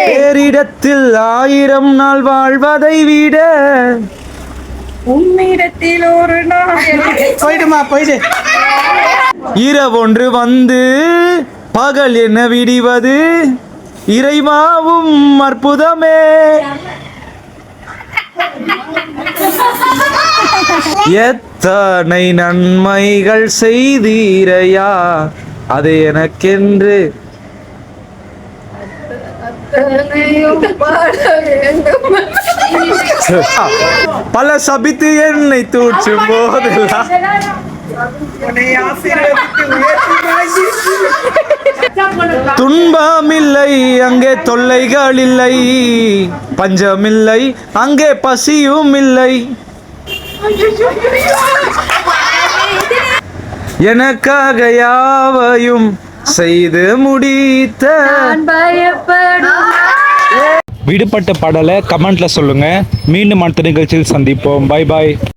வேறிடத்தில் 1000 நாள் வாழ்வதை விட உம்மிடத்தில் ஒரு நாள் போயிடு. இரவொன்று வந்து பகல் என்ன விடிவது இறைவாவும் அற்புதமே. எத்தனை நன்மைகள் செய்தீரையா அது எனக்கென்று பல சபித்து என்னை தூற்றும் போதெல்லாம் துன்பமில்லை அங்கே தொல்லைகள் இல்லை, பஞ்சமில்லை அங்கே பசியும் இல்லை. எனக்காக யாவையும் செய்து முடித்த. விடுபட்ட பாடலை கமெண்ட்ல சொல்லுங்க. மீண்டும் அடுத்த நிகழ்ச்சியில் சந்திப்போம். Bye bye.